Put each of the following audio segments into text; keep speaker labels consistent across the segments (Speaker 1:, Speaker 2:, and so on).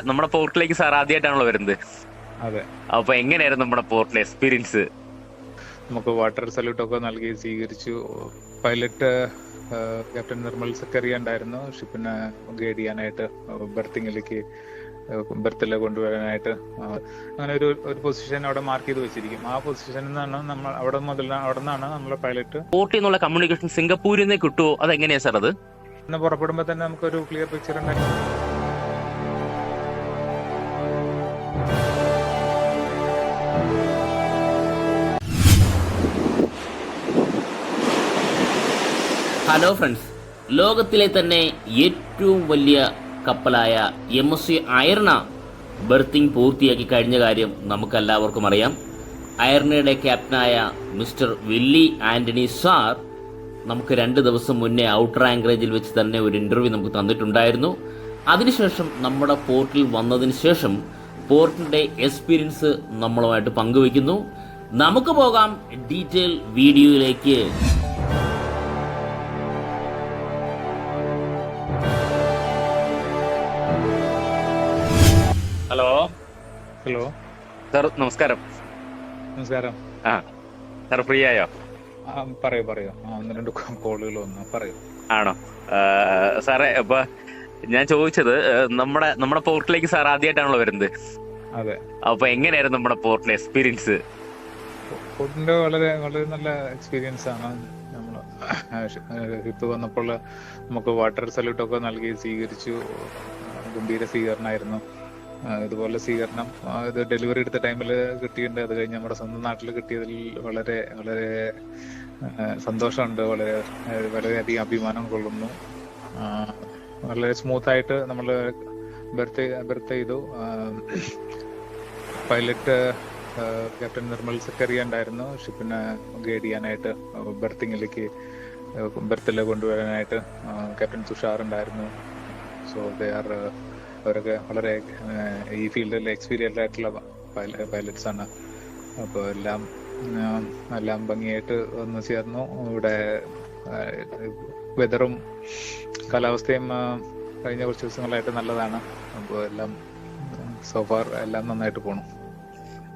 Speaker 1: നമ്മുടെ പോർട്ടിലേക്ക് സാർ ആദ്യമായിട്ടാണല്ലോ വരുന്നത്.
Speaker 2: അതെ,
Speaker 1: അപ്പൊ എങ്ങനെയായിരുന്നു നമ്മുടെ പോർട്ടിലെ എക്സ്പീരിയൻസ്?
Speaker 2: നമുക്ക് വാട്ടർ സല്യൂട്ടൊക്കെ നൽകി സ്വീകരിച്ചു. പൈലറ്റ് ക്യാപ്റ്റൻ നിർമ്മൽ സക്കറിയ ഉണ്ടായിരുന്നു ഷിപ്പിനെ ഗൈഡ് ചെയ്യാനായിട്ട്, ബെർത്തിങ്ങിലേക്ക് ബെർത്തിലെ കൊണ്ടുവരാനായിട്ട്. അങ്ങനെ ഒരു പൊസിഷൻ അവിടെ മാർക്ക് ചെയ്ത് വെച്ചിരിക്കും. ആ പൊസിഷനിൽ നിന്നാണ് നമ്മൾ അവിടെ നിന്നാണ് നമ്മളെ പൈലറ്റ്
Speaker 1: പോർട്ടിൽ നിന്നുള്ള കമ്മ്യൂണിക്കേഷൻ സിംഗപ്പൂരിൽ നിന്ന് കിട്ടുമോ? അതെങ്ങനെയാ സാർ അത്?
Speaker 2: പുറപ്പെടുമ്പോൾ തന്നെ നമുക്കൊരു ക്ലിയർ പിക്ചർ ഉണ്ടായിരുന്നു.
Speaker 3: ഹലോ ഫ്രണ്ട്സ്, ലോകത്തിലെ തന്നെ ഏറ്റവും വലിയ കപ്പലായ MSC അയർണ ബെർത്തിങ് പൂർത്തിയാക്കി കഴിഞ്ഞ കാര്യം നമുക്കെല്ലാവർക്കും അറിയാം. അയർണയുടെ ക്യാപ്റ്റനായ മിസ്റ്റർ വില്ലി ആൻ്റണി സാർ നമുക്ക് 2 ദിവസം മുന്നേ ഔട്ടർ ആങ്കറേജിൽ വെച്ച് തന്നെ ഒരു ഇൻ്റർവ്യൂ നമുക്ക് തന്നിട്ടുണ്ടായിരുന്നു. അതിനുശേഷം നമ്മുടെ പോർട്ടിൽ വന്നതിന് ശേഷം പോർട്ടിൻ്റെ എക്സ്പീരിയൻസ് നമ്മളുമായിട്ട് പങ്കുവയ്ക്കുന്നു. നമുക്ക് പോകാം ഡീറ്റെയിൽ വീഡിയോയിലേക്ക്.
Speaker 1: ഹലോ
Speaker 2: സാർ,
Speaker 1: നമസ്കാരം.
Speaker 2: നമസ്കാരം.
Speaker 1: ആ സാർ ഫ്രീ ആയോ?
Speaker 2: പറയൂ. 1-2 കോളുകൾ വന്നു, പറയൂ.
Speaker 1: ആണോ? സാറേ, ഇപ്പൊ ഞാൻ ചോദിച്ചത് നമ്മുടെ പോർട്ടിലേക്ക് സാർ ആദ്യമായിട്ടാണല്ലോ വരുന്നത്.
Speaker 2: അതെ.
Speaker 1: അപ്പൊ എങ്ങനെയായിരുന്നു നമ്മുടെ പോർട്ടിലെ എക്സ്പീരിയൻസ്?
Speaker 2: ഫുഡിന്റെ വളരെ വളരെ നല്ല എക്സ്പീരിയൻസ് ആണ്. നമ്മൾ ഷിപ്പ് വന്നപ്പോൾ നമുക്ക് വാട്ടർ സല്യൂട്ടൊക്കെ നൽകി സ്വീകരിച്ചു. ഗംഭീര സ്വീകരണമായിരുന്നു. ഇതുപോലെ സ്വീകരണം ഇത് ഡെലിവറി എടുത്ത ടൈമിൽ കിട്ടിയിട്ടുണ്ട്. അത് കഴിഞ്ഞ് നമ്മുടെ സ്വന്തം നാട്ടിൽ കിട്ടിയതിൽ വളരെ വളരെ സന്തോഷമുണ്ട്. വളരെയധികം അഭിമാനം കൊള്ളുന്നു. വളരെ സ്മൂത്തായിട്ട് നമ്മൾ ബെർത്ത് ചെയ്തു. പൈലറ്റ് ക്യാപ്റ്റൻ നിർമ്മൽ സക്കറിയ ഉണ്ടായിരുന്നു ഷിപ്പിനെ ഗൈഡ് ചെയ്യാനായിട്ട്, ബെർത്തിലെ കൊണ്ടുവരാനായിട്ട്. ക്യാപ്റ്റൻ തുഷാർ ഉണ്ടായിരുന്നു. സോ അവരൊക്കെ വളരെ ഈ ഫീൽഡിൽ എക്സ്പീരിയൻസ് ആയിട്ടുള്ള പൈലറ്റ്സ് ആണ്. അപ്പോൾ എല്ലാം ഭംഗിയായിട്ട് വന്ന് ചേർന്നു. ഇവിടെ വെതറും കാലാവസ്ഥയും കഴിഞ്ഞ കുറച്ച് ദിവസങ്ങളായിട്ട് നല്ലതാണ്. അപ്പോൾ സോഫാർ എല്ലാം നന്നായിട്ട് പോണു.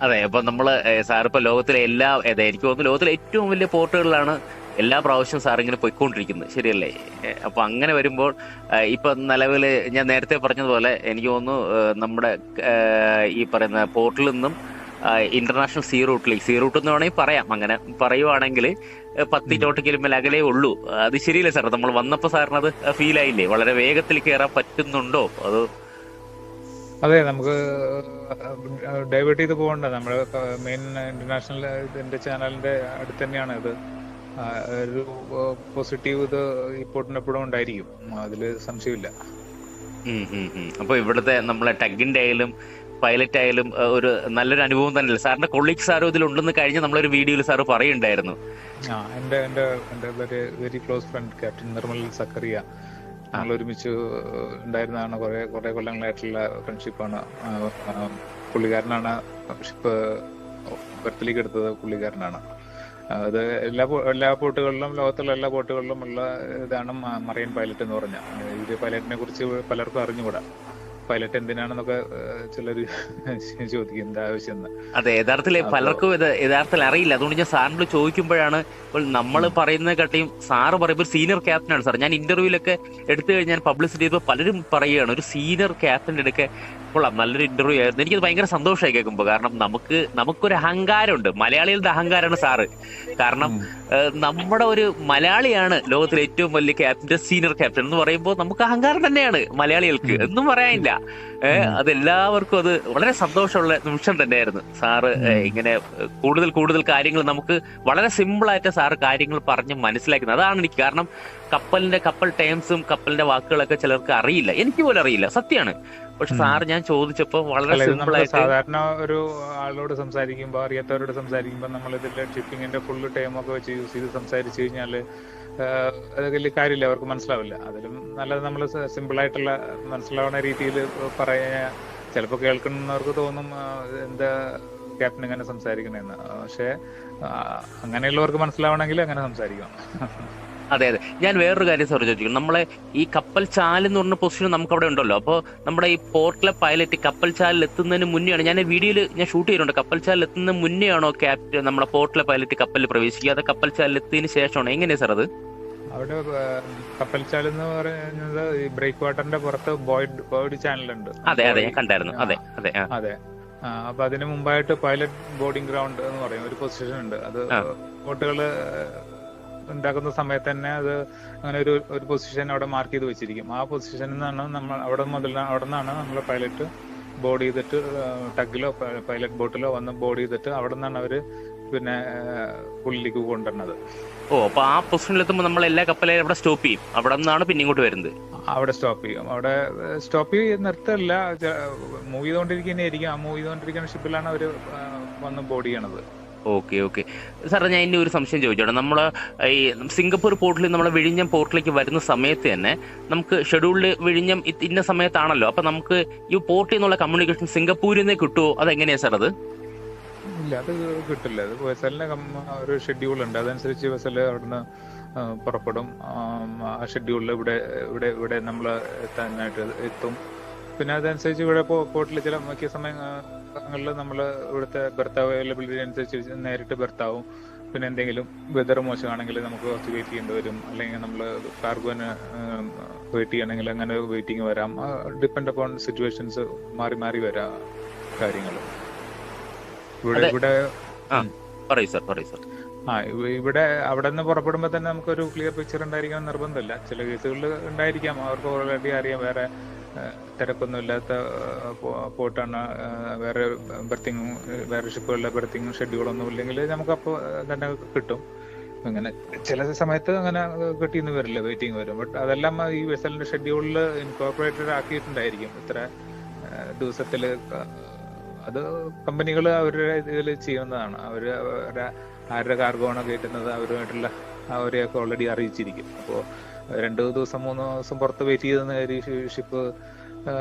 Speaker 1: അതെ, അപ്പൊ നമ്മള് സാറിപ്പോ ലോകത്തിലെ എനിക്ക് തോന്നുന്നു ലോകത്തിലെ ഏറ്റവും വലിയ പോർട്ടുകളിലാണ് എല്ലാ പ്രാവശ്യവും സാർ ഇങ്ങനെ പോയിക്കൊണ്ടിരിക്കുന്നത്, ശരിയല്ലേ? അപ്പൊ അങ്ങനെ വരുമ്പോൾ ഇപ്പൊ നിലവില് ഞാൻ നേരത്തെ പറഞ്ഞതുപോലെ എനിക്ക് തോന്നുന്നു നമ്മുടെ ഈ പറയുന്ന പോർട്ടിൽ നിന്നും ഇന്റർനാഷണൽ സീ റൂട്ട് എന്ന് വേണമെങ്കിൽ പറയാം. അങ്ങനെ പറയുവാണെങ്കിൽ 10 നോട്ടിക്കലും അകലേ ഉള്ളൂ. അത് ശരിയല്ലേ സാർ? നമ്മൾ വന്നപ്പോ സാറിനത് ഫീൽ ആയില്ലേ? വളരെ വേഗത്തിൽ കയറാൻ പറ്റുന്നുണ്ടോ? അത്
Speaker 2: അതെ, നമുക്ക് ഡൈവേർട്ട് ചെയ്ത് പോകണ്ട. നമ്മുടെ മെയിൻ ഇന്റർനാഷണൽ ഇതിന്റെ ചാനലിന്റെ അടുത്ത് തന്നെയാണ് ഇത്. ഒരു പോസിറ്റീവ് ഇത് ഇപ്പോഴും എപ്പോഴും ഉണ്ടായിരിക്കും, അതില് സംശയമില്ല.
Speaker 1: അപ്പൊ ഇവിടുത്തെ നമ്മളെ ടഗിന്റെ ആയാലും പൈലറ്റ് ആയാലും ഒരു നല്ലൊരു അനുഭവം തന്നെയല്ലേ? സാറിന്റെ കൊളീഗ് സാറും ഇതിലുണ്ടെന്ന് കഴിഞ്ഞ് നമ്മളൊരു വീഡിയോയിൽ സാറ് പറയുണ്ടായിരുന്നു.
Speaker 2: എന്റെ very close friend captain Nirmal Zacharia, ഞങ്ങൾ ഒരുമിച്ച് ഉണ്ടായിരുന്നതാണ്. കുറെ കൊല്ലങ്ങളായിട്ടുള്ള ഫ്രണ്ട്ഷിപ്പാണ്. പുള്ളിക്കാരനാണ് ഷിപ്പ് ബെർത്തിലേക്ക് എടുത്തത്. പുള്ളിക്കാരനാണ് അത്. എല്ലാ പോർട്ടുകളിലും, ലോകത്തുള്ള എല്ലാ പോർട്ടുകളിലും ഉള്ള ഇതാണ് മറൈൻ പൈലറ്റ് എന്ന് പറഞ്ഞാൽ. ഇത് പൈലറ്റിനെ കുറിച്ച് പലർക്കും അറിഞ്ഞുകൂടാ. പൈലറ്റ് എന്തിനാണെന്നൊക്കെ ചിലർ ചോദിക്കും, എന്താ ആവശ്യം.
Speaker 1: അതെ, പലർക്കും യഥാർത്ഥത്തിൽ അറിയില്ല. അതുകൊണ്ട് ഞാൻ സാറിനോട് ചോദിക്കുമ്പോഴാണ് ഇപ്പോൾ നമ്മൾ പറയുന്നത് കട്ടിയും സാറ് പറയുമ്പോൾ സീനിയർ ക്യാപ്റ്റനാണ് സാർ. ഞാൻ ഇന്റർവ്യൂലൊക്കെ എടുത്തു കഴിഞ്ഞാൽ പബ്ലിസിറ്റി ചെയ്തപ്പോൾ പലരും പറയുകയാണ് ഒരു സീനിയർ ക്യാപ്റ്റൻ്റെ അടുക്കെ നല്ലൊരു ഇന്റർവ്യൂ ആയിരുന്നു. എനിക്കത് ഭയങ്കര സന്തോഷമായി കേൾക്കുമ്പോൾ. കാരണം നമുക്കൊരു അഹങ്കാരമുണ്ട്, മലയാളികളുടെ അഹങ്കാരമാണ് സാറ്. കാരണം നമ്മുടെ ഒരു മലയാളിയാണ് ലോകത്തിലെ ഏറ്റവും വലിയ ക്യാപ്റ്റൻ, സീനിയർ ക്യാപ്റ്റൻ എന്ന് പറയുമ്പോൾ നമുക്ക് അഹങ്കാരം തന്നെയാണ് മലയാളികൾക്ക്, ഒന്നും പറയാനില്ല. അതെല്ലാവർക്കും അത് വളരെ സന്തോഷമുള്ള നിമിഷം തന്നെയായിരുന്നു. സാറ് ഇങ്ങനെ കൂടുതൽ കാര്യങ്ങൾ നമുക്ക് വളരെ സിമ്പിളായിട്ട് സാറ് കാര്യങ്ങൾ പറഞ്ഞ് മനസ്സിലാക്കുന്നത്. അതാണ് എനിക്ക്. കാരണം കപ്പൽ ടൈംസും കപ്പലിന്റെ വാക്കുകളൊക്കെ ചിലർക്ക് അറിയില്ല, എനിക്ക് പോലും അറിയില്ല, സത്യമാണ്. പക്ഷെ സാറ് ഞാൻ ചോദിച്ചപ്പോ വളരെ സിമ്പിൾ ആയിട്ട്,
Speaker 2: സാധാരണ ഒരു ആളോട് സംസാരിക്കുമ്പോൾ, അറിയാത്തവരോട് സംസാരിക്കുമ്പോൾ നമ്മൾ ഇതിന്റെ ഷിപ്പിങ്ങിന്റെ ഫുള്ള് ടൈമൊക്കെ വെച്ച് യൂസ് ചെയ്ത് സംസാരിച്ചു കഴിഞ്ഞാല് അത് വലിയ കാര്യമില്ല, അവർക്ക് മനസ്സിലാവില്ല. അതിലും നല്ലത് നമ്മൾ സിമ്പിൾ ആയിട്ടുള്ള മനസ്സിലാവുന്ന രീതിയിൽ പറയാ. ചിലപ്പോൾ കേൾക്കുന്നവർക്ക് തോന്നും എന്താ ക്യാപ്റ്റൻ ഇങ്ങനെ സംസാരിക്കണെന്ന്. പക്ഷെ അങ്ങനെയുള്ളവർക്ക് മനസ്സിലാവണമെങ്കിൽ അങ്ങനെ സംസാരിക്കണം.
Speaker 1: അതെ അതെ. ഞാൻ വേറൊരു കാര്യം സാർ ചോദിക്കുന്നു. നമ്മളെ ഈ കപ്പൽ ചാൽ എന്ന് പറഞ്ഞ പൊസിഷൻ നമുക്ക് അവിടെ ഉണ്ടല്ലോ. അപ്പോൾ നമ്മുടെ ഈ പോർട്ടിലെ പൈലറ്റ് കപ്പൽ ചാലിൽ എത്തുന്നതിന് മുന്നെയാണ്, ഞാൻ വീഡിയോയിൽ ഞാൻ ഷൂട്ട് ചെയ്തിട്ടുണ്ട്, കപ്പൽ ചാലിൽ എത്തുന്നതിന് മുന്നേ ആണോ ക്യാപ്റ്റൻ നമ്മുടെ പോർട്ടിലെ പൈലറ്റ് കപ്പലിൽ പ്രവേശിക്കുക, അത് കപ്പൽ ചാലിൽ എത്തിയതിന് ശേഷമാണോ, എങ്ങനെയാ സാർ അത്?
Speaker 2: അവിടെ കപ്പൽ ചാൽ എന്ന് പറയുന്നത് ഈ ബ്രേക്ക് വാട്ടറിന്റെ പുറത്ത് ബോയ്ഡ് ചാനലുണ്ട്.
Speaker 1: അതെ അതെ, ഞാൻ കണ്ടായിരുന്നു. അതെ അതെ
Speaker 2: അതെ. അപ്പൊ അതിന് മുമ്പായിട്ട് പൈലറ്റ് ബോർഡിംഗ് ഗ്രൗണ്ട് എന്ന് പറയും ഒരു പൊസിഷൻ ഉണ്ട്. അത് ബോട്ടുകൾ ഉണ്ടാക്കുന്ന സമയത്ത് തന്നെ അത് അങ്ങനെ ഒരു പൊസിഷൻ അവിടെ മാർക്ക് ചെയ്ത് വെച്ചിരിക്കും. ആ പൊസിഷനിൽ നിന്നാണ് നമ്മൾ അവിടെ നിന്നാണ് നമ്മളെ പൈലറ്റ് ബോർഡ് ചെയ്തിട്ട് ടഗിലോ പൈലറ്റ് ബോട്ടിലോ വന്ന് ബോർഡ് ചെയ്തിട്ട് അവിടെ നിന്നാണ് അവര് പിന്നെ ഉള്ളിലേക്ക് കൊണ്ടുവരുന്നത്.
Speaker 1: ഓ, അപ്പൊ ആ പൊസിഷനിൽ എത്തുമ്പോൾ നമ്മൾ എല്ലാ കപ്പലും അവിടെ സ്റ്റോപ്പ് ചെയ്യും, അവിടെ നിന്നാണ് പിന്നെ ഇങ്ങോട്ട് വരുന്നത്.
Speaker 2: അവിടെ സ്റ്റോപ്പ് ചെയ്യും. അവിടെ സ്റ്റോപ്പ് ചെയ്ത് നിർത്തല്ല, മൂവ് ചെയ്തുകൊണ്ടിരിക്കുന്നതായിരിക്കും. ആ മൂവ് ചെയ്തുകൊണ്ടിരിക്കുന്ന ഷിപ്പിലാണ് അവര് വന്ന് ബോർഡ് ചെയ്യണത്.
Speaker 1: ഓക്കെ ഓക്കെ സാറേ, ഞാൻ ഇനി ഒരു സംശയം ചോദിച്ചോട്ടെ. നമ്മൾ ഈ സിംഗപ്പൂർ പോർട്ടിൽ നമ്മൾ വിഴിഞ്ഞം പോർട്ടിലേക്ക് വരുന്ന സമയത്ത് തന്നെ നമുക്ക് ഷെഡ്യൂൾഡ് വിഴിഞ്ഞം ഇന്ന സമയത്താണല്ലോ, അപ്പൊ നമുക്ക് ഈ പോർട്ടിൽ നിന്നുള്ള കമ്മ്യൂണിക്കേഷൻ സിംഗപ്പൂരിൽ നിന്ന് കിട്ടുമോ, അതെങ്ങനെയാ സാർ അത്?
Speaker 2: ഇല്ല, അത് കിട്ടില്ല. അത് വെസലിന് ഒരു ഷെഡ്യൂൾ ഉണ്ട്, അതനുസരിച്ച് വെസൽ അവിടുന്ന് പുറപ്പെടും. ആ ഷെഡ്യൂളിൽ ഇവിടെ നമ്മൾ എത്താനായിട്ട് എത്തും. പിന്നെ അതനുസരിച്ച് ഇവിടെ പോർട്ടിൽ ചില മിക്ക സമയങ്ങളിൽ നമ്മൾ ഇവിടുത്തെ ബെർത്ത് അവൈലബിലിറ്റി അനുസരിച്ച് നേരിട്ട് ബെർത്താവും. പിന്നെ എന്തെങ്കിലും വെതർ മോശമാണെങ്കിൽ നമുക്ക് കുറച്ച് വെയിറ്റ് ചെയ്യേണ്ടി വരും, അല്ലെങ്കിൽ നമ്മൾ കാർഗോന് വെയിറ്റ് ചെയ്യണമെങ്കിൽ അങ്ങനെ വെയിറ്റിംഗ് വരാം. ഡിപ്പെൻഡ് അപ്പോൺ സിറ്റുവേഷൻസ് മാറി മാറി വരാം കാര്യങ്ങൾ. ഇവിടെ
Speaker 1: പറയൂ സാർ.
Speaker 2: ഇവിടെ അവിടെ നിന്ന് പുറപ്പെടുമ്പോൾ തന്നെ നമുക്കൊരു ക്ലിയർ പിക്ചർ ഉണ്ടായിരിക്കണം നിർബന്ധമില്ല. ചില കേസുകളിൽ ഉണ്ടായിരിക്കാം, അവർക്ക് ഓൾറെഡി അറിയാം വേറെ തിരക്കൊന്നും ഇല്ലാത്ത പോർട്ടാണ്, വേറെ ബെർത്തിങ്ങും വേറെ ഷിപ്പുകളിലെ ബെർത്തിങ്ങും ഷെഡ്യൂളൊന്നും ഇല്ലെങ്കിൽ നമുക്ക് അപ്പോൾ തന്നെ കിട്ടും. അങ്ങനെ ചില സമയത്ത് അങ്ങനെ കിട്ടിയെന്ന് വരില്ല, വെയിറ്റിംഗ് വരും. ബട്ട് അതെല്ലാം ഈ വെസലിന്റെ ഷെഡ്യൂളിൽ ഇൻകോർപ്പറേറ്റഡ് ആക്കിയിട്ടുണ്ടായിരിക്കും ഇത്ര ദിവസത്തില്. അത് കമ്പനികൾ അവരുടെ ഇതിൽ ചെയ്യുന്നതാണ്. അവര് ആരുടെ കാർഗോ ആണോ കയറ്റുന്നത് അവരുമായിട്ടുള്ള അവരെയൊക്കെ ഓൾറെഡി അറിയിച്ചിരിക്കും. അപ്പോൾ 2 ദിവസം 3 ദിവസം പുറത്ത് വെയിറ്റ് ചെയ്തെന്ന് ഷിപ്പ്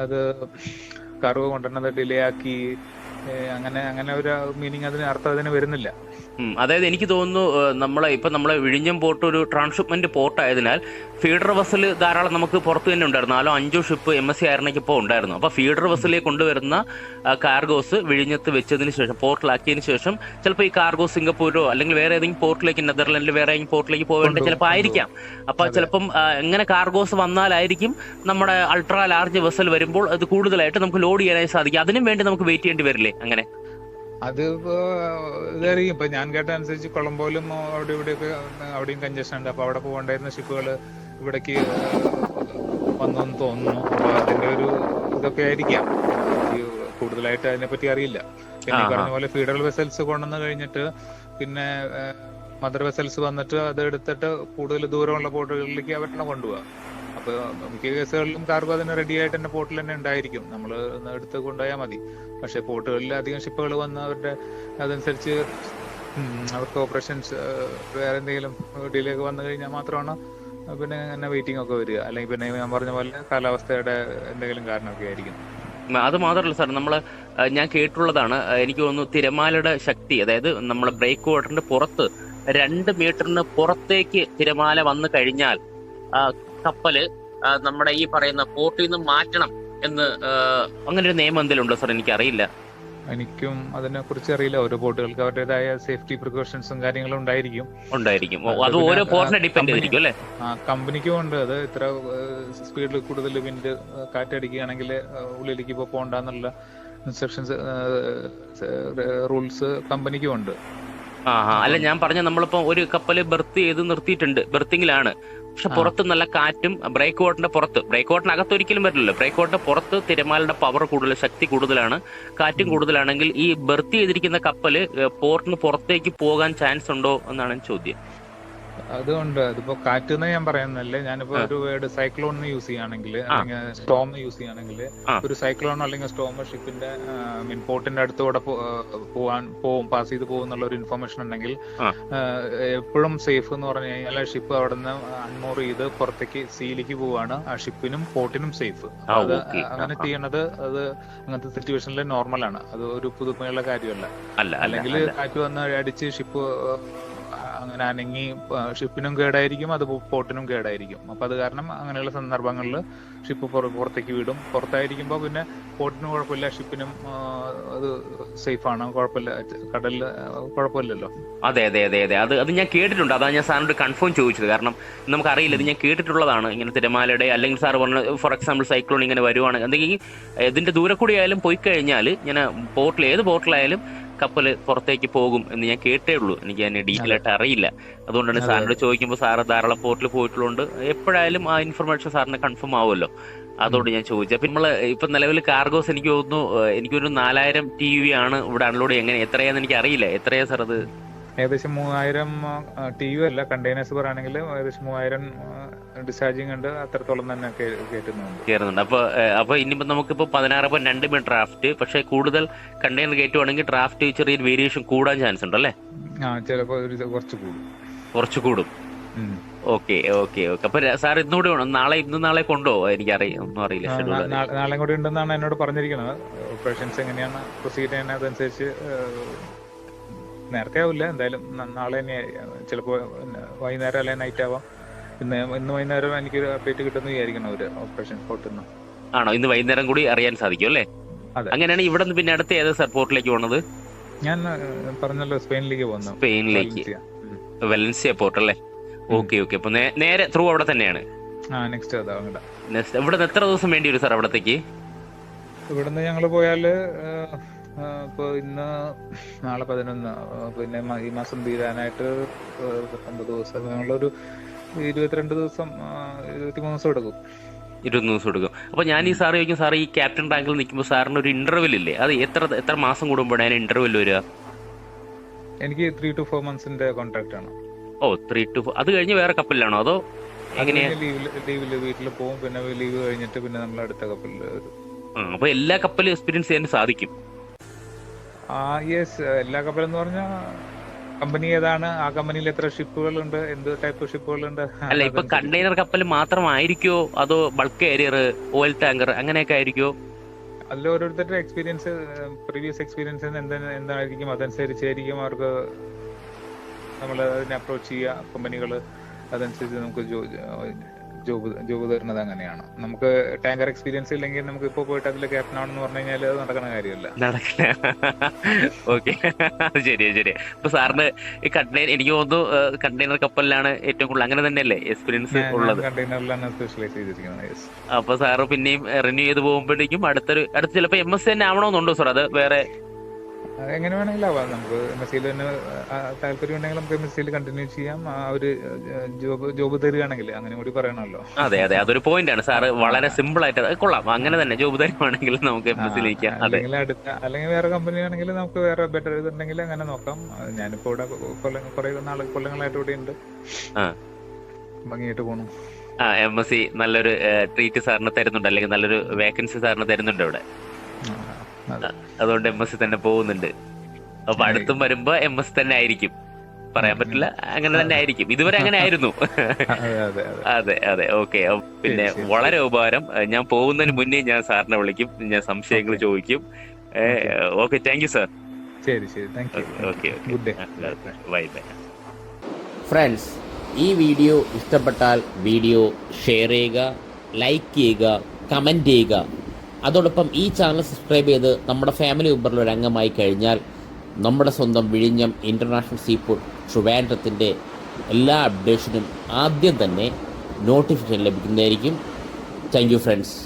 Speaker 2: അത് കാർഗോ കൊണ്ടുവരുന്നത് ഡിലേ ആക്കി അങ്ങനെ ഒരു മീനിങ് അർത്ഥം അതിന് വരുന്നില്ല.
Speaker 1: അതായത് എനിക്ക് തോന്നുന്നു നമ്മളെ വിഴിഞ്ഞം പോർട്ട് ഒരു ട്രാൻസ്ഷിപ്മെന്റ് പോർട്ട് ആയതിനാൽ ഫീഡർ വെസൽ ധാരാളം നമുക്ക് പുറത്ത് തന്നെ ഉണ്ടായിരുന്നു. 4-5 ഷിപ്പ് MSC ആയിരുന്നെങ്കിൽ ഇപ്പോൾ ഉണ്ടായിരുന്നു. അപ്പോൾ ഫീഡർ വെസലിലേക്ക് കൊണ്ടുവരുന്ന കാർഗോസ് വിഴിഞ്ഞത്ത് വെച്ചതിന് ശേഷം പോർട്ടിലാക്കിയതിന് ശേഷം ചിലപ്പോൾ ഈ കാർഗോ സിംഗപ്പൂരോ അല്ലെങ്കിൽ വേറെ ഏതെങ്കിലും പോർട്ടിലേക്ക്, നെതർലൻഡിൽ വേറെ ഏതെങ്കിലും പോർട്ടിലേക്ക് പോകേണ്ട ചിലപ്പോൾ ആയിരിക്കാം. അപ്പോൾ ചിലപ്പം എങ്ങനെ കാർഗോസ് വന്നാലായിരിക്കും നമ്മുടെ അൾട്രാ ലാർജ് വെസൽ വരുമ്പോൾ അത് കൂടുതലായിട്ട് നമുക്ക് ലോഡ് ചെയ്യാനായി സാധിക്കും. അതിനും വേണ്ടി നമുക്ക് വെയിറ്റ് ചെയ്യേണ്ടി വരില്ലേ അങ്ങനെ?
Speaker 2: അത് ഇതറിയും. ഇപ്പൊ ഞാൻ കേട്ട അനുസരിച്ച് കൊളംബോയിലും അവിടെയും കഞ്ചഷൻ ഉണ്ട്. അപ്പൊ അവിടെ പോകേണ്ടായിരുന്ന ഷിപ്പുകൾ ഇവിടേക്ക് വന്നെന്ന് തോന്നുന്നു. അപ്പൊ അതിന്റെ ഒരു ഇതൊക്കെ ആയിരിക്കാം. കൂടുതലായിട്ട് അതിനെപ്പറ്റി അറിയില്ല. പിന്നെ ഈ പറഞ്ഞ പോലെ ഫീഡർ വെസൽസ് കൊണ്ടുവന്ന് കഴിഞ്ഞിട്ട് പിന്നെ മദർ വെസൽസ് വന്നിട്ട് അത് എടുത്തിട്ട് കൂടുതൽ ദൂരമുള്ള പോർട്ടുകളിലേക്ക് അവരെ കൊണ്ടുപോകാം. അപ്പൊ മിക്ക കേസുകളിലും കാർഗോ അതിന് റെഡി ആയിട്ട് തന്നെ പോർട്ടിൽ തന്നെ ഉണ്ടായിരിക്കും, നമ്മൾ എടുത്ത് കൊണ്ടുപോയാൽ മതി. പക്ഷെ പോർട്ടുകളിൽ അധികം ഷിപ്പുകൾ വന്ന് അവരുടെ അതനുസരിച്ച് അവർക്ക് ഓപ്പറേഷൻസ് വേറെ എന്തെങ്കിലും ഡിലേ ഒക്കെ വന്നു കഴിഞ്ഞാൽ മാത്രമാണ് പിന്നെ അങ്ങനെ വെയിറ്റിംഗ് ഒക്കെ വരിക. അല്ലെങ്കിൽ പിന്നെ ഞാൻ പറഞ്ഞ പോലെ കാലാവസ്ഥയുടെ എന്തെങ്കിലും കാരണമൊക്കെ ആയിരിക്കും.
Speaker 1: അത് മാത്രമല്ല സാർ, ഞാൻ കേട്ടുള്ളതാണ്, എനിക്ക് തോന്നുന്നു തിരമാലയുടെ ശക്തി, അതായത് നമ്മളെ ബ്രേക്ക് വാട്ടറിന്റെ പുറത്ത് 2 മീറ്ററിന് പുറത്തേക്ക് തിരമാല വന്നു കഴിഞ്ഞാൽ കപ്പല് നമ്മുടെ ഈ പറയുന്ന പോർട്ടിൽ നിന്ന് മാറ്റണം എന്ന് അങ്ങനെ ഒരു നിയമം എന്തെങ്കിലും ഉണ്ടോ സാർ? എനിക്കറിയില്ല.
Speaker 2: എനിക്കും അതിനെ കുറിച്ച് അറിയില്ല. ഓരോ പോർട്ടുകൾക്ക് അവരുടേതായ സേഫ്റ്റി പ്രിക്കോഷൻസും കാര്യങ്ങളും ഉണ്ടായിരിക്കും.
Speaker 1: അത് ഓരോ പോർട്ടിനെ ഡിപ്പെൻഡ് ചെയ്തിരിക്കും അല്ലേ?
Speaker 2: കമ്പനിക്കും ഉണ്ട്. അത് ഇത്ര സ്പീഡിൽ കൂടുതൽ വിൻഡ് കാറ്റടിക്കുകയാണെങ്കിൽ ഉള്ളിലേക്ക് പോകണ്ടെന്നുള്ള ഇൻസ്ട്രക്ഷൻസ് റൂൾസ് കമ്പനിക്കും ഉണ്ട്.
Speaker 1: അല്ല, ഞാൻ പറഞ്ഞ നമ്മളിപ്പോ ഒരു കപ്പല് ബെർത്ത് ചെയ്ത് നിർത്തിയിട്ടുണ്ട്, ബെർത്തിങ്ങിലാണ്. പക്ഷെ പുറത്ത് നല്ല കാറ്റും ബ്രേക്ക് വാട്ടറിന്റെ പുറത്ത്, ബ്രേക്ക് വാട്ടറിനകത്ത് ഒരിക്കലും വരില്ലല്ലോ, ബ്രേക്ക് വാട്ടറിന്റെ പുറത്ത് തിരമാലയുടെ പവർ കൂടുതൽ, ശക്തി കൂടുതലാണ്, കാറ്റും കൂടുതലാണെങ്കിൽ ഈ ബെർത്ത് ചെയ്തിരിക്കുന്ന കപ്പല് പോർട്ടിന് പുറത്തേക്ക് പോകാൻ ചാൻസ് ഉണ്ടോ എന്നാണ് ചോദ്യം.
Speaker 2: അതുകൊണ്ട് അതിപ്പോ കാറ്റ് എന്ന് ഞാൻ പറയുന്നല്ലേ, ഞാനിപ്പോ ഒരു വേർഡ് സൈക്ലോൺ യൂസ് ചെയ്യുകയാണെങ്കിൽ അല്ലെങ്കിൽ സ്റ്റോം യൂസ് ചെയ്യുകയാണെങ്കിൽ, ഒരു സൈക്ലോൺ അല്ലെങ്കിൽ സ്റ്റോം ഷിപ്പിന്റെ പോർട്ടിന്റെ അടുത്തൂടെ പാസ് ചെയ്ത് പോകുന്നുള്ള ഒരു ഇൻഫർമേഷൻ ഉണ്ടെങ്കിൽ എപ്പോഴും സേഫ് എന്ന് പറഞ്ഞു കഴിഞ്ഞാൽ ഷിപ്പ് അവിടെ നിന്ന് അൺമോർ ചെയ്ത് പുറത്തേക്ക് സീയിലേക്ക് പോവാണ്. ആ ഷിപ്പിനും പോർട്ടിനും സേഫ്. അത് അങ്ങനെ ചെയ്യണത് അത് അങ്ങനത്തെ സിറ്റുവേഷനിൽ നോർമലാണ്. അത് ഒരു പുതുമയുള്ള കാര്യമല്ല. അല്ലെങ്കിൽ കാറ്റ് വന്ന് അടിച്ച് ഷിപ്പ് അങ്ങനെ അനങ്ങി ഷിപ്പിനും കേടായിരിക്കും, അത് പോർട്ടിനും കേടായിരിക്കും. അപ്പൊ അത് കാരണം അങ്ങനെയുള്ള സന്ദർഭങ്ങളിൽ ഷിപ്പ് പുറത്തേക്ക് വിടും. പുറത്തായിരിക്കുമ്പോൾ പിന്നെ പോർട്ടിനും കുഴപ്പമില്ല, ഷിപ്പിനും അത് സേഫാണ്, കുഴപ്പമില്ല, കടലിൽ കുഴപ്പമില്ലല്ലോ.
Speaker 1: അതെ അതെ അതെ അതെ, അത് ഞാൻ കേട്ടിട്ടുണ്ട്. അതാണ് ഞാൻ സാറിനോട് കൺഫേം ചോദിച്ചത്. കാരണം നമുക്കറിയില്ല, ഇത് ഞാൻ കേട്ടിട്ടുള്ളതാണ്. ഇങ്ങനെ തിരമാലയുടെ അല്ലെങ്കിൽ സാർ പറഞ്ഞ ഫോർ എക്സാമ്പിൾ സൈക്ലോൺ ഇങ്ങനെ വരുവാണ് എന്തെങ്കിൽ ഇതിന്റെ ദൂരെ കൂടി ആയാലും പോയി കഴിഞ്ഞാൽ ഇങ്ങനെ ഏത് പോർട്ടിലായാലും കപ്പൽ പുറത്തേക്ക് പോകും എന്ന് ഞാൻ കേട്ടേ ഉള്ളൂ. എനിക്ക് അതിന് ഡീറ്റെയിൽ ആയിട്ട് അറിയില്ല. അതുകൊണ്ടാണ് സാറിനോട് ചോദിക്കുമ്പോൾ സാറ് ധാരാളം പോർട്ടിൽ പോയിട്ടുള്ളതുകൊണ്ട് എപ്പോഴായാലും ആ ഇൻഫർമേഷൻ സാറിന് കൺഫേം ആവുമല്ലോ. അതുകൊണ്ട് ഞാൻ ചോദിച്ചത്. അപ്പം നമ്മൾ ഇപ്പം നിലവിൽ കാർഗോസ് എനിക്ക് തോന്നുന്നു എനിക്കൊരു 4000 TEU ആണ് ഇവിടെ അൺലോഡ് ചെയ്യുക. എങ്ങനെ എത്രയാന്ന് എനിക്ക് അറിയില്ല. എത്രയാ സാർ അത്?
Speaker 2: ഏകദേശം 3000 TEU അല്ല, കണ്ടെയ്നേഴ്സ് പറയുകയാണെങ്കിൽ ഏകദേശം 3000 ഡിസ്ചാർജിങ് ഉണ്ട്. അത്രത്തോളം തന്നെ കയറുന്നുണ്ട്.
Speaker 1: അപ്പൊ ഇനിയിപ്പോ നമുക്കിപ്പോ 16.2 മീറ്റർ ഡ്രാഫ്റ്റ്, പക്ഷെ കൂടുതൽ കണ്ടെയ്നർ കയറ്റുവാണെങ്കിൽ ഡ്രാഫ്റ്റ് ചെറിയൊരു വേരിയേഷൻ കൂടാൻ ചാൻസ് ഉണ്ട് അല്ലേ?
Speaker 2: ചിലപ്പോ
Speaker 1: കുറച്ച് കൂടും. Okay okay okay. അപ്പൊ സാർ ഇന്നുകൂടെ വേണം, നാളെ കൊണ്ടോ? ഒന്നും അറിയില്ല.
Speaker 2: നാളെ കൂടി ഉണ്ടെന്നാണ് എന്നോട് പറഞ്ഞിരിക്കുന്നത്. ഓപ്പറേഷൻസ് എങ്ങനെയാണ് പ്രൊസീഡ് ചെയ്യുന്നത് അതനുസരിച്ച് നേരത്തെ ആവില്ല, എന്തായാലും നാളെ തന്നെ, ചിലപ്പോ വൈകുന്നേരം അല്ലെങ്കിൽ നൈറ്റ് ആവാം. ഇന്ന് വൈകുന്നേരം എനിക്കൊരു അപ്ഡേറ്റ് കിട്ടുമെന്ന് വിചാരിക്കണം അവര് ഓപ്പറേഷൻ സ്പോട്ടിൽ നിന്ന്.
Speaker 1: ആണോ? ഇന്ന് വൈകുന്നേരം കൂടി അറിയാൻ സാധിക്കും അല്ലേ? അങ്ങനെയാണ്. ഇവിടെ നിന്ന് പിന്നെ അടുത്ത ഏത് പോർട്ടിലേക്ക് പോണത്?
Speaker 2: ഞാൻ പറഞ്ഞല്ലോ, സ്പെയിനിലേക്ക് പോകുന്നു.
Speaker 1: സ്പെയിനിലേക്ക്, വെലൻസിയ പോർട്ട് അല്ലേ? Okay okay. അപ്പൊ നേരെ ത്രൂ അവിടെ തന്നെയാണ്.
Speaker 2: നെക്സ്റ്റ്
Speaker 1: ഇവിടെ എത്ര ദിവസം വേണ്ടി വരും സാർ അവിടത്തേക്ക്?
Speaker 2: ഇവിടുന്ന് ഞങ്ങള് പോയാല് ഇപ്പൊ നാളെ 11, പിന്നെ ഈ മാസം തീരാനായിട്ട് 19 ദിവസം, ഞങ്ങളൊരു 22 ദിവസം 23 ദിവസം എടുക്കും.
Speaker 1: 20 ദിവസം എടുക്കും. അപ്പൊ ഞാൻ ഈ സാർ ചോദിക്കും, സാർ ഈ ക്യാപ്റ്റൻ റാങ്കിൽ നിൽക്കുമ്പോൾ സാറിന് ഒരു ഇന്റർവെൽ ഇല്ലേ? അത് എത്ര മാസം കൂടുമ്പോഴാണ് ഇന്റർവെൽ വരിക?
Speaker 2: എനിക്ക് 3 to 4 months കോൺട്രാക്ട് ആണ്.
Speaker 1: 3 to 4. അത് കഴിഞ്ഞ് വേറെ കപ്പലിലാണോ അതോ എങ്ങനെയാ?
Speaker 2: ലീവില് വീട്ടിൽ പോകും, പിന്നെ ലീവ് കഴിഞ്ഞിട്ട് പിന്നെ നമ്മൾ അടുത്ത കപ്പലിൽ വരും.
Speaker 1: അപ്പൊ എല്ലാ കപ്പലും എക്സ്പീരിയൻസ് ചെയ്യാൻ സാധിക്കും?
Speaker 2: യെസ്, എല്ലാ കപ്പലെന്ന് പറഞ്ഞാൽ കമ്പനി ഏതാണ്, ആ കമ്പനിയിൽ എത്ര ഷിപ്പുകളുണ്ട്, എന്ത് ടൈപ്പ് ഷിപ്പുകളുണ്ട്.
Speaker 1: അല്ല, ഇപ്പൊ കണ്ടെയ്നർ കപ്പൽ മാത്രമായിരിക്കോ അതോ ബൾക്ക് കാരിയർ, ഓയിൽ ടാങ്കർ അങ്ങനെയൊക്കെ ആയിരിക്കോ?
Speaker 2: അതിൽ ഓരോരുത്തരുടെ എക്സ്പീരിയൻസ്, പ്രീവിയസ് എക്സ്പീരിയൻസ് എന്തായിരിക്കും അതനുസരിച്ചായിരിക്കും അവർക്ക് നമ്മൾ അതിനെ അപ്രോച്ച് ചെയ്യുക. കമ്പനികൾ അതനുസരിച്ച് നമുക്ക് ജോബ് തരുന്നത് അങ്ങനെയാണ്. നമുക്ക് ടാങ്കർ എക്സ്പീരിയൻസ് ഇല്ലെങ്കിൽ നമുക്ക് ഇപ്പൊ പോയിട്ട് അതിൽ ക്യാപ്റ്റൻ ആണെന്ന് പറഞ്ഞു കഴിഞ്ഞാൽ അത് നടക്കുന്ന കാര്യമല്ല.
Speaker 1: ഓക്കെ, ശരി. ഇപ്പൊ സാറിന് ഈ എനിക്ക് തോന്നുന്നു കണ്ടെയ്നർ കപ്പലിലാണ് ഏറ്റവും കൂടുതൽ, അങ്ങനെ തന്നെയല്ലേ എക്സ്പീരിയൻസ് ഉള്ളത്?
Speaker 2: കണ്ടെയ്നറിലാണ് സ്പെഷ്യലൈസ് ചെയ്തിരിക്കുന്നത്.
Speaker 1: അപ്പൊ സാറ് പിന്നെയും റിന്യൂ ചെയ്ത് പോകുമ്പോഴേക്കും അടുത്ത ചിലപ്പോ MS തന്നെ ആവണമെന്നുണ്ടോ സാർ? അത് വേറെ
Speaker 2: എങ്ങനെ വേണമെങ്കിലും ആവാം. നമുക്ക് MSc തന്നെ താല്പര്യം ഉണ്ടെങ്കിൽ നമുക്ക് MSc കണ്ടിന്യൂ ചെയ്യാം. ഒരു ജോബ് തരികയാണെങ്കിൽ അങ്ങനെ കൂടി പറയണമല്ലോ.
Speaker 1: അതെ, അതൊരു പോയിന്റ് ആണ് സാറ്. വളരെ സിമ്പിൾ ആയിട്ട് കൊള്ളാം. അങ്ങനെ തന്നെ ജോബ് തരുവാണെങ്കിൽ നമുക്ക് MSc
Speaker 2: അല്ലെങ്കിൽ വേറെ കമ്പനി ആണെങ്കിൽ നമുക്ക് വേറെ ബെറ്റർ ഇതുണ്ടെങ്കിൽ അങ്ങനെ നോക്കാം. ഞാനിപ്പോ ഇവിടെ കുറെ കൊല്ലങ്ങളായിട്ട് ഇവിടെ ഉണ്ട്, ഭംഗിയായിട്ട് പോണു.
Speaker 1: MSc നല്ലൊരു ട്രീറ്റ് സാറിന് തരുന്നുണ്ട്, അല്ലെങ്കിൽ നല്ലൊരു വേക്കൻസി സാറിന് തരുന്നുണ്ട് ഇവിടെ. അതുകൊണ്ട് MSc തന്നെ പോകുന്നുണ്ട്. അപ്പൊ അടുത്തും വരുമ്പോ MSc തന്നെ ആയിരിക്കും, പറയാൻ പറ്റില്ല, അങ്ങനെ തന്നെ ആയിരിക്കും. ഇതുവരെ അങ്ങനെ ആയിരുന്നു. അതെ. ഓക്കെ. പിന്നെ വളരെ ഉപകാരം. ഞാൻ പോകുന്നതിന് മുന്നേ ഞാൻ സാറിനെ വിളിക്കും, ഞാൻ സംശയങ്ങൾ ചോദിക്കും. Okay, thank you sir.
Speaker 2: ശരി,
Speaker 1: ഓക്കെ. ബൈ.
Speaker 3: ഫ്രണ്ട്സ്, ഈ വീഡിയോ ഇഷ്ടപ്പെട്ടാൽ വീഡിയോ ഷെയർ ചെയ്യുക, ലൈക്ക് ചെയ്യുക, കമൻറ്റ് ചെയ്യുക. അതോടൊപ്പം ഈ ചാനൽ സബ്സ്ക്രൈബ് ചെയ്ത് നമ്മുടെ ഫാമിലി മെമ്പറിൽ ഒരു അംഗമായി കഴിഞ്ഞാൽ നമ്മുടെ സ്വന്തം വിഴിഞ്ഞം ഇൻ്റർനാഷണൽ സീഫുഡ് ട്രിവാൻഡ്രത്തിൻ്റെ എല്ലാ അപ്ഡേഷനും ആദ്യം തന്നെ നോട്ടിഫിക്കേഷൻ ലഭിക്കുന്നതായിരിക്കും. Thank you friends.